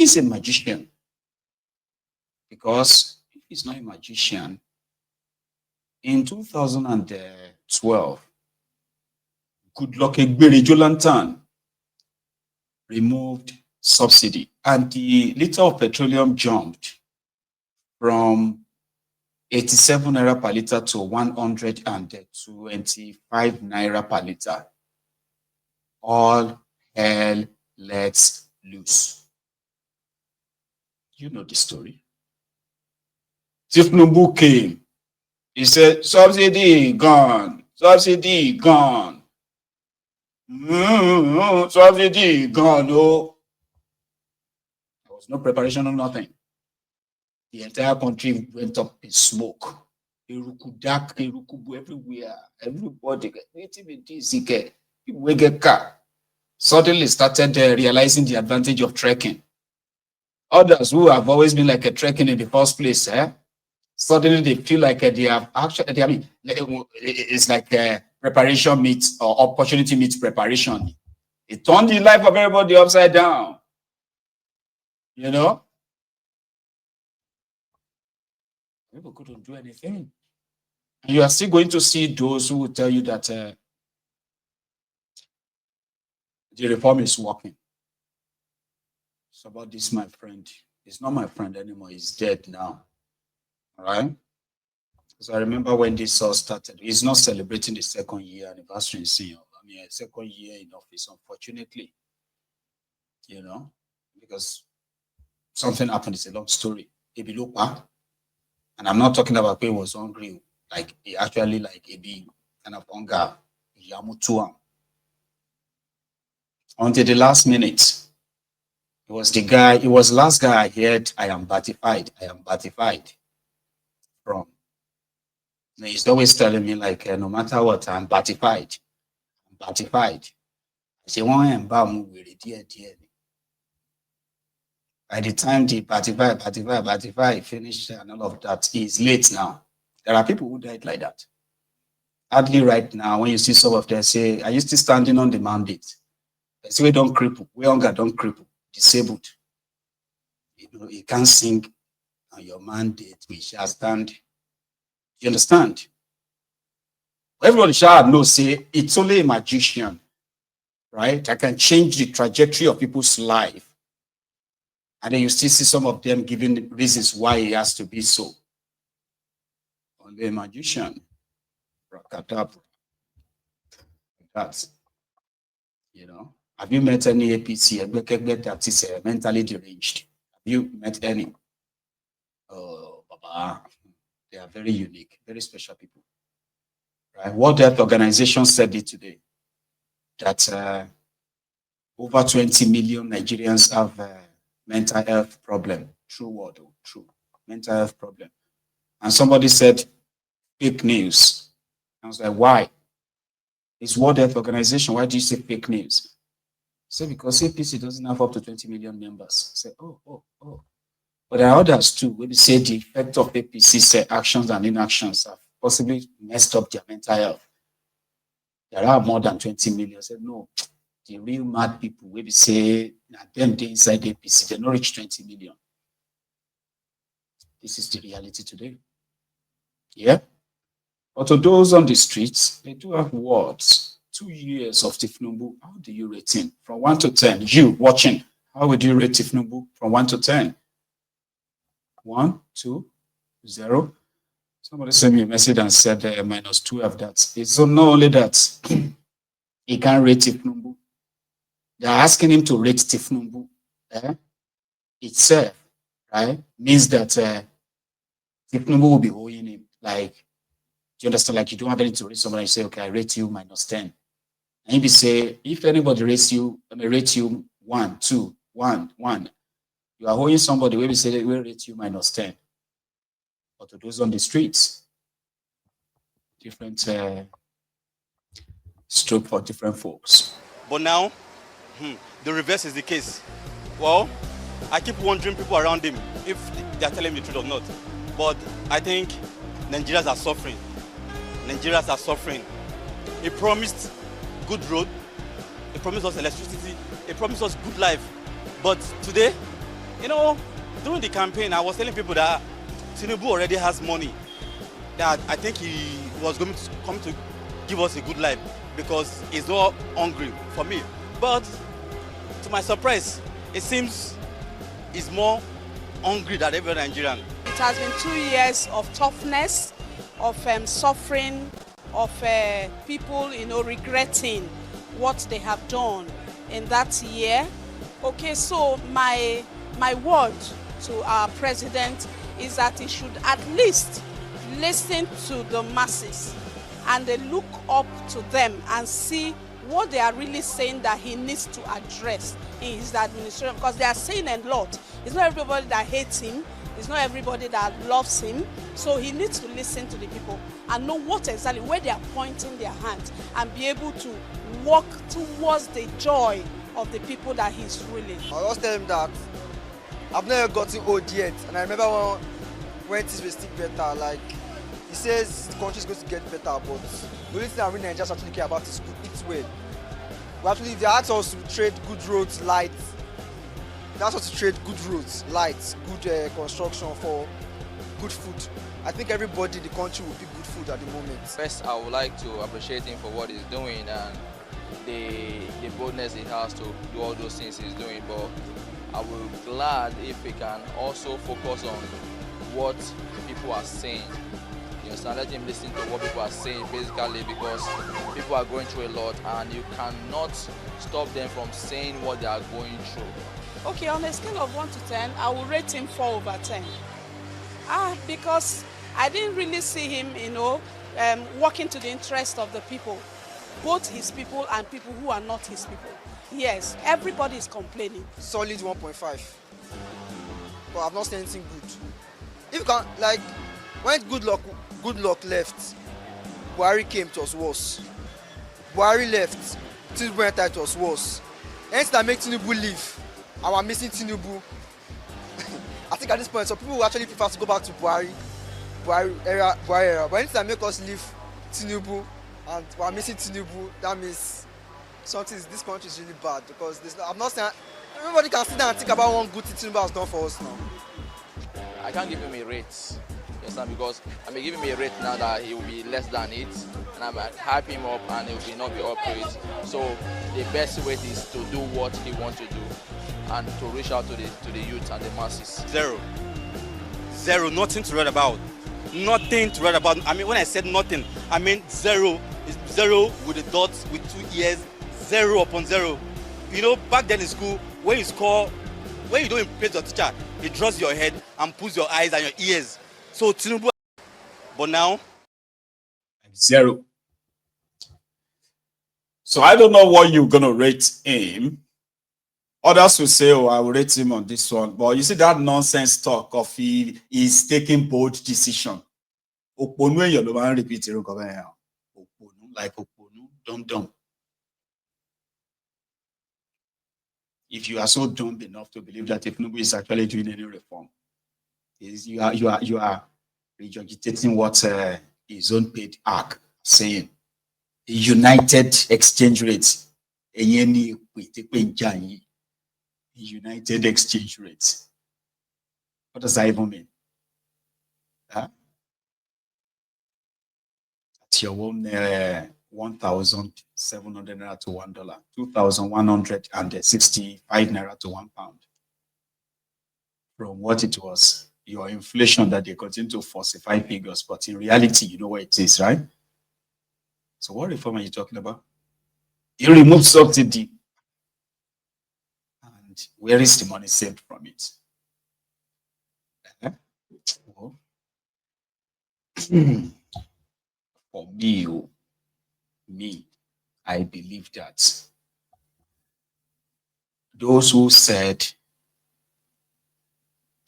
He's a magician. Because if he's not a magician, in 2012, Goodluck Egbere Jonathan removed subsidy, and the liter of petroleum jumped from 87 naira per liter to 125 naira per liter. All hell lets loose. You know the story. Tinubu came. He said, subsidy gone. Subsidy gone. Subsidy gone. No. There was no preparation or nothing. The entire country went up in smoke. Eruku dark, eruku everywhere. Everybody people will get car. Suddenly started realizing the advantage of trekking. Others who have always been like a trekking in the first place, suddenly they feel like they have actually, I mean, it's like preparation meets or opportunity meets preparation. It turned the life of everybody upside down. You know? People couldn't do anything. And you are still going to see those who will tell you that the reform is working. It's about this, my friend. He's not my friend anymore. He's dead now. All right? Because I remember when this all started, he's not celebrating the second year anniversary in senior. I mean, second year in office, unfortunately. You know? Because something happened. It's a long story. And I'm not talking about he was hungry. Like, he actually, like, a big kind of hunger. Until the last minute. It was the last guy I heard, I am batified from. And he's always telling me, like, no matter what, I'm batified. I say, by the time the batify finished and all of that, he's late now. There are people who died like that. Hardly right now, when you see some of them say, are you still standing on the mandate? They say, we don't cripple. We hunger don't cripple. Disabled. You know, you can't sing on your mandate. We shall stand. You understand? Everybody shall know, say, it's only a magician, right? I can change the trajectory of people's life. And then you still see some of them giving reasons why it has to be so. Only a magician. That's, you know. Have you met any APC that is mentally deranged? Have you met any? Oh, Baba. They are very unique, very special people. Right? World Health Organization said it today, that over 20 million Nigerians have mental health problem. True word, true. Mental health problem. And somebody said, fake news. I was like, why? It's World Health Organization. Why do you say fake news? Say, because APC doesn't have up to 20 million members. Say, oh. But there are others too. When they say the effect of APC's actions and inactions have possibly messed up their mental health. There are more than 20 million. Say, no, the real mad people, when they say, them they inside APC, they don't reach 20 million. This is the reality today. Yeah? But to those on the streets, they do have words. 2 years of Tinubu, how do you rate him? From 1 to 10, you watching, how would you rate Tinubu from 1 to 10? 1, 2, 0. Somebody sent me a message and said -2 of that. It's not only that he can't rate Tinubu. They're asking him to rate Tinubu itself, right? Means that Tinubu will be owing him. Like, do you understand? Like, you don't have anything to rate somebody and say, okay, I rate you -10. And if you say, if anybody rates you, I may rate you 1, 2, 1, 1. You are owing somebody where we say we rate you -10. But to those on the streets, different stroke for different folks. But now, the reverse is the case. Well, I keep wondering people around him if they are telling me the truth or not. But I think Nigerians are suffering. Nigerians are suffering. He promised good road. He promised us electricity. He promised us good life. But today, You know, during the campaign, I was telling people that Tinubu already has money. That I think he was going to come to give us a good life because he's not hungry for me. But to my surprise, it seems he's more hungry than every other Nigerian. It has been 2 years of toughness, of suffering, of people, regretting what they have done in that year. Okay, so my word to our president is that he should at least listen to the masses and they look up to them and see what they are really saying that he needs to address in his administration, because they are saying a lot. It's not everybody that hates him. It's not everybody that loves him. So he needs to listen to the people and know what exactly, where they are pointing their hands and be able to walk towards the joy of the people that he's ruling. I'll just tell him that I've never gotten old yet, and I remember when things were still better. Like, he says the country is going to get better, but the only thing I really Nigerians actually care about is it's well. But actually, if they ask us to trade good roads, lights, that's what to trade good roads, lights, good construction for good food. I think everybody in the country will pick good food at the moment. First, I would like to appreciate him for what he's doing and the boldness he has to do all those things he's doing. But I will be glad if we can also focus on what people are saying. You understand? Let him listen to what people are saying, basically, because people are going through a lot and you cannot stop them from saying what they are going through. Okay, on a scale of 1 to 10, I will rate him 4 over 10. Because I didn't really see him, working to the interest of the people, both his people and people who are not his people. Yes, everybody is complaining. Solid 1.5. But I've not seen anything good. If you can, like, when good luck left, Buhari came, it was worse. Buhari left, Tinubu entered, it was worse. Anything that makes Tinubu leave, and we're missing Tinubu. I think at this point, some people will actually prefer to go back to Buhari era. But anything that makes us leave Tinubu, and we're missing Tinubu, that means this country is really bad, because I'm not saying everybody can sit down and think about one good thing Tinubu has done for us now. I can't give him a rate, you understand, because I may give him a rate now that he will be less than it, and I might hype him up and he will not be up to it. So the best way is to do what he wants to do and to reach out to the youth and the masses. Zero, nothing to read about. Nothing to read about. I mean, when I said nothing, I mean zero. It's zero with the dots with 2 years, 0 upon 0. Back then in school, when you don't impress your teacher, he draws your head and pulls your eyes and your ears. So Tinubu, but now 0. So I don't know what you're gonna rate him. Others will say, "Oh, I will rate him on this one." But you see that nonsense talk of he is taking bold decision. Oponu you don't repeat it. Oponu, like Oponu, dumb. If you are so dumb enough to believe that if Tinubu is actually doing any reform, you are regurgitating what his own paid arc saying. United exchange rates. United exchange rates. What does that even mean? Huh? At your own 1,700 naira to $1, 2,165 naira to £1. From what it was, your inflation that they continue to falsify figures, but in reality, you know what it is, right? So what reform are you talking about? You remove subsidy. And where is the money saved from it? Well, for me, I believe that those who said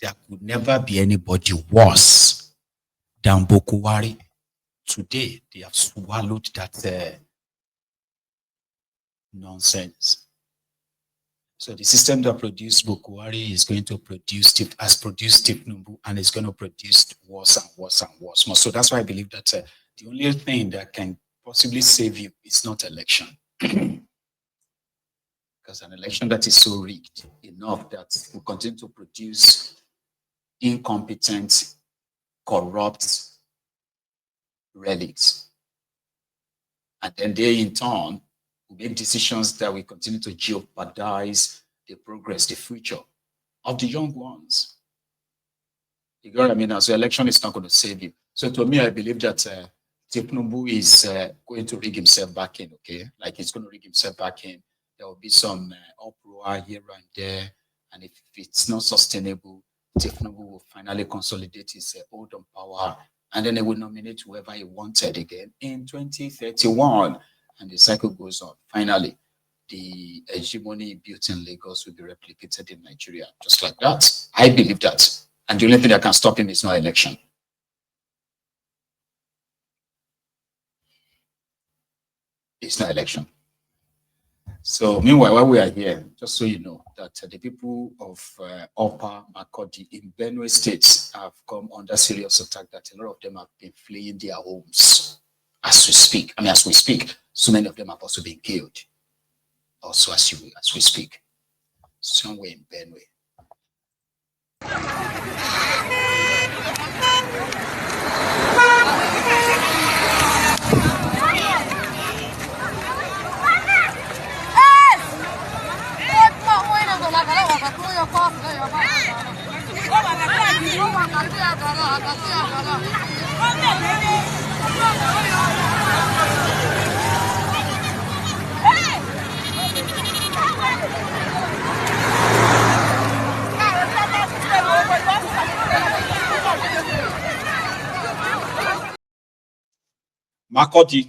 there could never be anybody worse than Bokuwari, today they have swallowed that nonsense. So the system that produced Bokuwari is going to produce Tinubu, and it's going to produce worse and worse and worse more. So that's why I believe that the only thing that can possibly save you is not election. Because Because an election that is so rigged enough that will continue to produce incompetent, corrupt relics. And then they, in turn, will make decisions that will continue to jeopardize the progress, the future of the young ones. You got what I mean? Now, so election is not going to save you. So to me, I believe that Tinubu is going to rig himself back in, okay? Like he's going to rig himself back in. There will be some uproar here and there. And if it's not sustainable, Tinubu will finally consolidate his hold on power. And then he will nominate whoever he wanted again in 2031. And the cycle goes on. Finally, the hegemony built in Lagos will be replicated in Nigeria, just like that. I believe that. And the only thing that can stop him is no election. It's no election. So meanwhile, while we are here, just so you know, that the people of Upper Makurdi in Benue State have come under serious attack, that a lot of them have been fleeing their homes as we speak. I mean, as we speak, so many of them have also been killed. Also as we speak, somewhere in Benue. Makurdi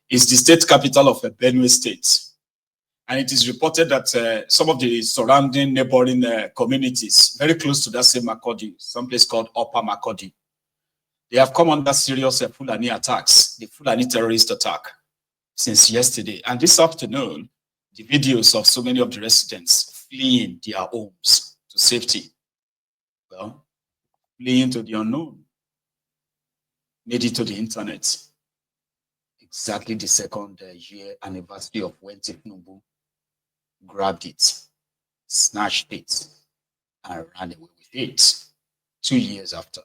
is the state capital of Benue State. And it is reported that some of the surrounding neighboring communities, very close to that same Makurdi, someplace called Upper Makurdi, they have come under serious Fulani attacks, the Fulani terrorist attack, since yesterday. And this afternoon, the videos of so many of the residents fleeing their homes to safety, well, fleeing to the unknown, made it to the internet. Exactly the second year anniversary of when Tinubu grabbed it, snatched it, and ran away with it. 2 years after.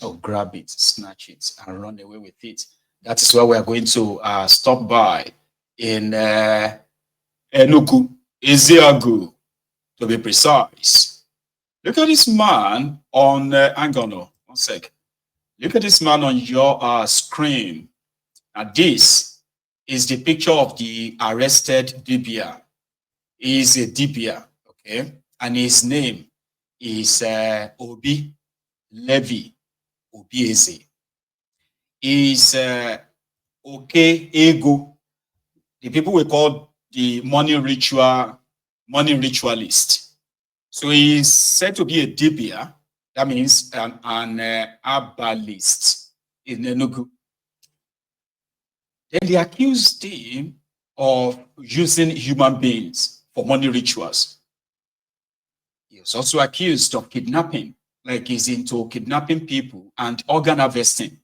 Oh, grab it, snatch it, and run away with it. That is where we are going to stop by in Enugu, Eziagu, to be precise. Look at this man on Angono. One sec. Look at this man on your screen. Now, this is the picture of the arrested Dibia. He is a Dibia, okay? And his name is Obi Levi Obieze. Is okay ego. The people we call the money ritualist. So he is said to be a Dibia. That means an herbalist in Enugu. Then they accused him of using human beings for money rituals. He was also accused of kidnapping, like he's into kidnapping people and organ harvesting.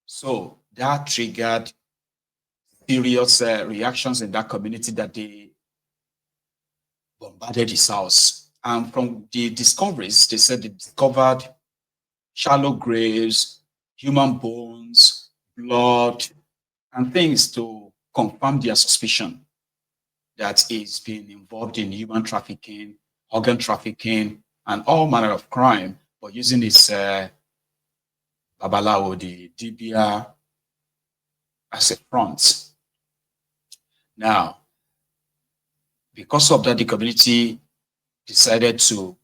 So that triggered serious reactions in that community that they bombarded his house. And from the discoveries, they said they discovered shallow graves, human bones, blood, and things to confirm their suspicion that he's been involved in human trafficking, organ trafficking, and all manner of crime, but using his Babalawo, the Dibia, as a front. Now, because of that, the community decided to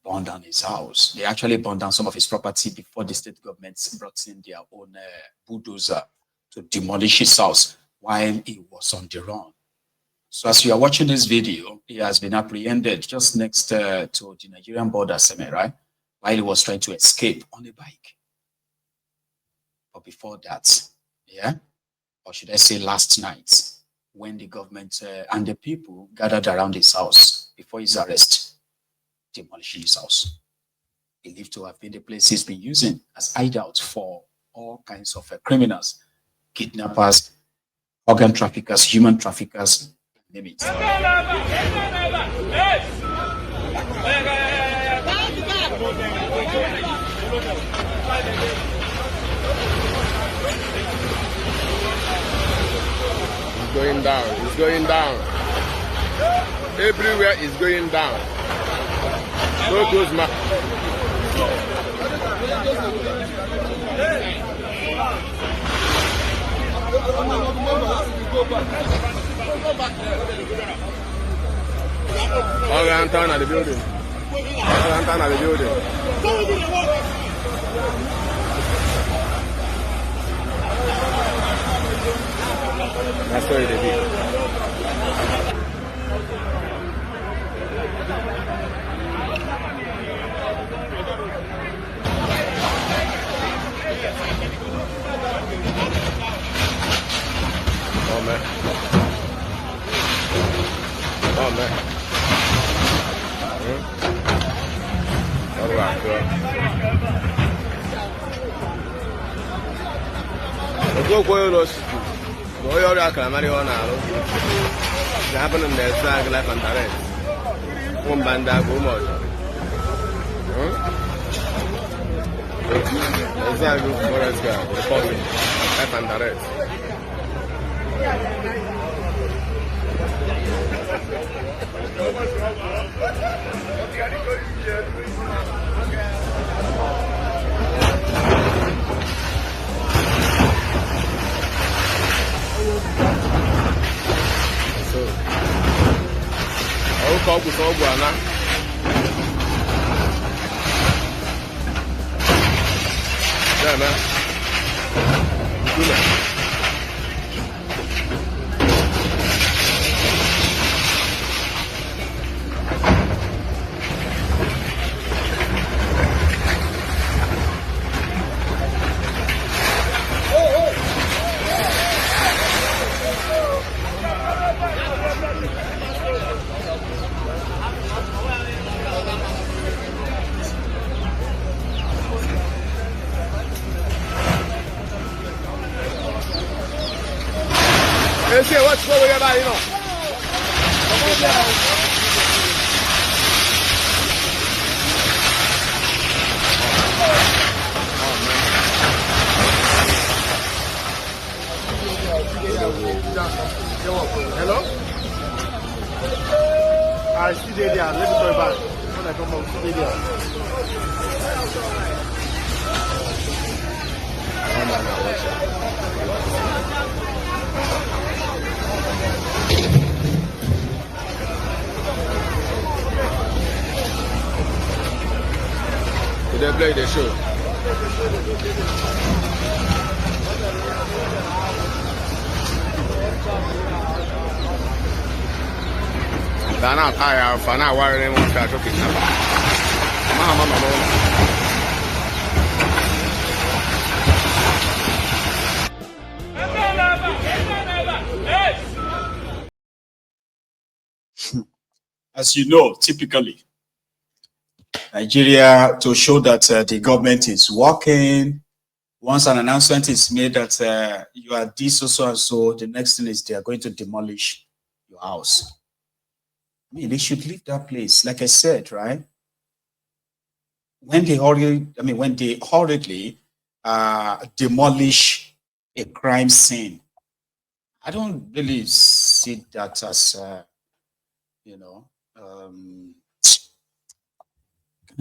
burn down his house. They actually burned down some of his property before the state government brought in their own bulldozer to demolish his house while he was on the run. So as you are watching this video, he has been apprehended just next to the Nigerian border, right? While he was trying to escape on a bike. But before that, yeah, or should I say last night, when the government and the people gathered around his house before his arrest, demolishing his house. Believed to have been the place he's been using as hideout for all kinds of criminals, kidnappers, organ traffickers, human traffickers, name it. It's going down. It's going down. Everywhere is going down. Go close my. All around town at the building. All around town at the building. That's where they be. Oh man. Oh man. All right, girl. Let's go for those. Go your calamari on our. It happened in the sag life and direct. One banda go more. Exactly, forest guy, the public, life and direct. So, I will call with all Guana. Yeah, man. Do that. Esse é outro fogo aí, vai, não. Hello? I see there. Let me go back. When I come out, see there. They play the show. Dana Paya, Fana, Warren, and start talking about Mama. As you know, typically, Nigeria, to show that the government is working, once an announcement is made that you are this or so and so, the next thing is they are going to demolish your house. I mean, they should leave that place. Like I said, right? When they hurriedly demolish a crime scene, I don't really see that as,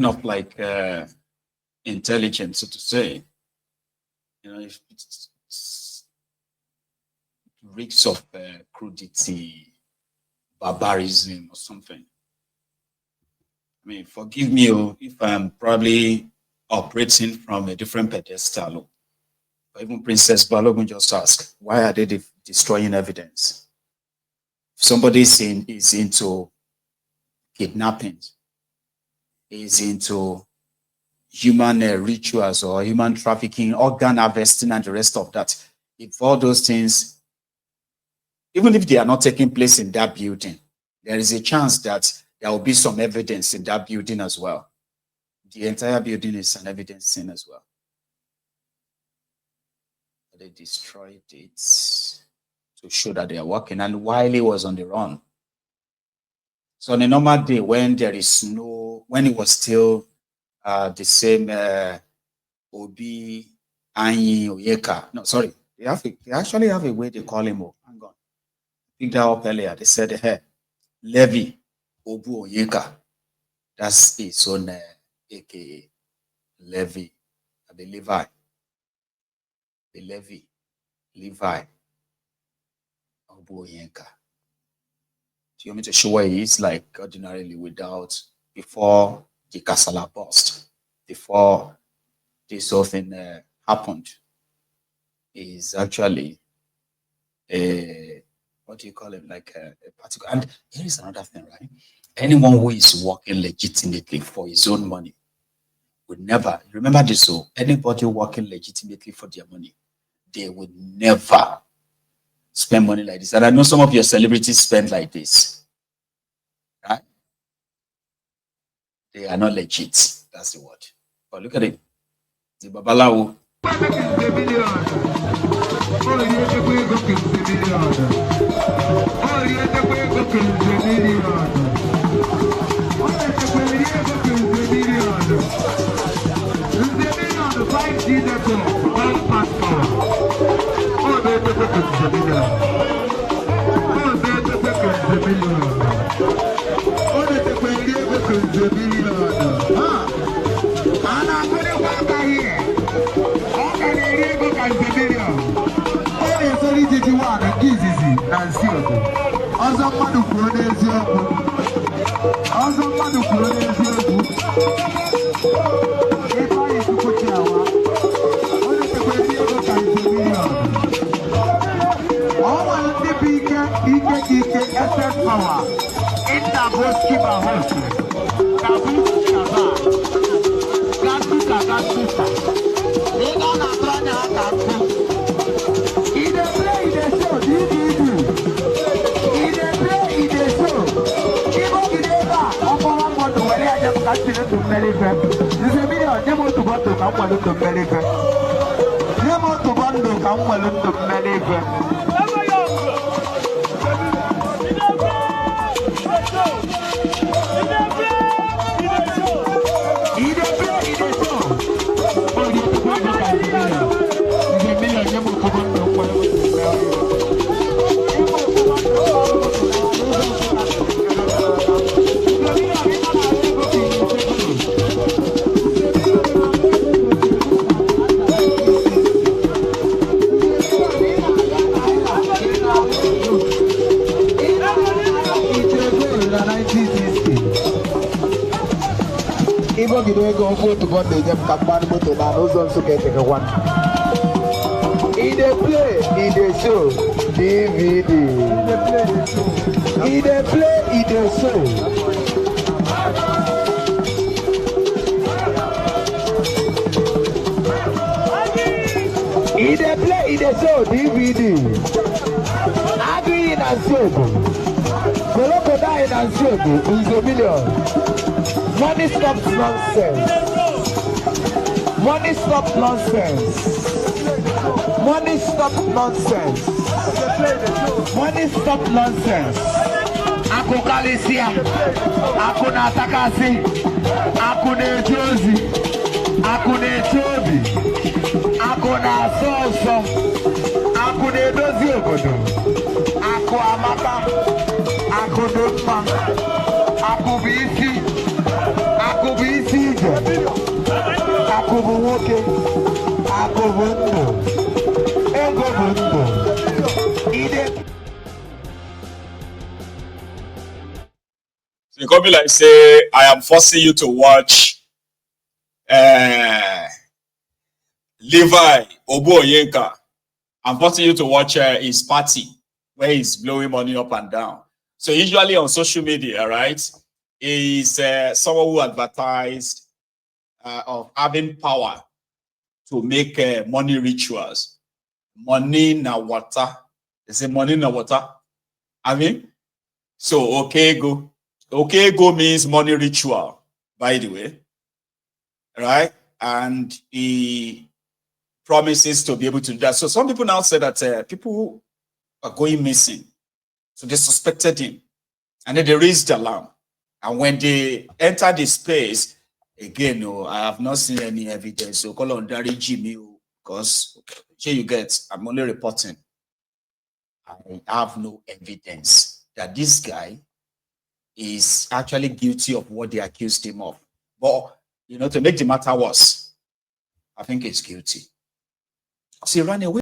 not like intelligence, so to say. If it's reeks of crudity, barbarism, or something. I mean, forgive me if I'm probably operating from a different pedestal. But even Princess Balogun just asked, why are they destroying evidence? If somebody is into kidnapping, is into human rituals or human trafficking, organ harvesting, and the rest of that. If all those things, even if they are not taking place in that building, there is a chance that there will be some evidence in that building as well. The entire building is an evidence scene as well. They destroyed it to show that they are working, and while he was on the run. So on a normal day, when there is no, when it was still the same Obi, Anyi, Oyeka, no, sorry, they actually have a way they call him. Hang on, picked that up earlier. They said, hey, Levy, Obu Oyeka, that's his own AKA, Levy, the Levi, Levi, Obu Oyeka. Do you want me to show where he is, like ordinarily before the Kasala burst, before this whole thing happened? Is actually what do you call it, like a particular. And here is another thing, right? Anyone who is working legitimately for his own money would never, remember this, so anybody working legitimately for their money, they would never spend money like this. And I know some of your celebrities spend like this, right? They are not legit. That's the word. But look at it. The Babalawo. show, DVD. He dey play, he dey show. He dey play, he dey show, DVD. Agri in Asiogo. Kolokoda in Asiogo is a million. Money stops nonsense. Money stop nonsense. Money stop nonsense. Money stop nonsense. Ako kalisia, ako na takasi, ako na jozi, ako na chobi, ako na soso, ako na dozi obodo, ako amaka, ako doma, ako bisi ije. So you come be like say, I am forcing you to watch Levi Obuoyenka. I'm forcing you to watch his party where he's blowing money up and down. So usually on social media, right, is someone who advertised of having power to make money rituals. Money na water. They say money na water. I mean, so okay go. Okay go means money ritual, by the way. Right? And he promises to be able to do that. So some people now say that people going missing. So they suspected him. And then they raised the alarm. And when they entered the space, again, no, I have not seen any evidence. So call on Dari Jimmy, because here you get, I'm only reporting. I have no evidence that this guy is actually guilty of what they accused him of. But, to make the matter worse, I think he's guilty. So he ran away.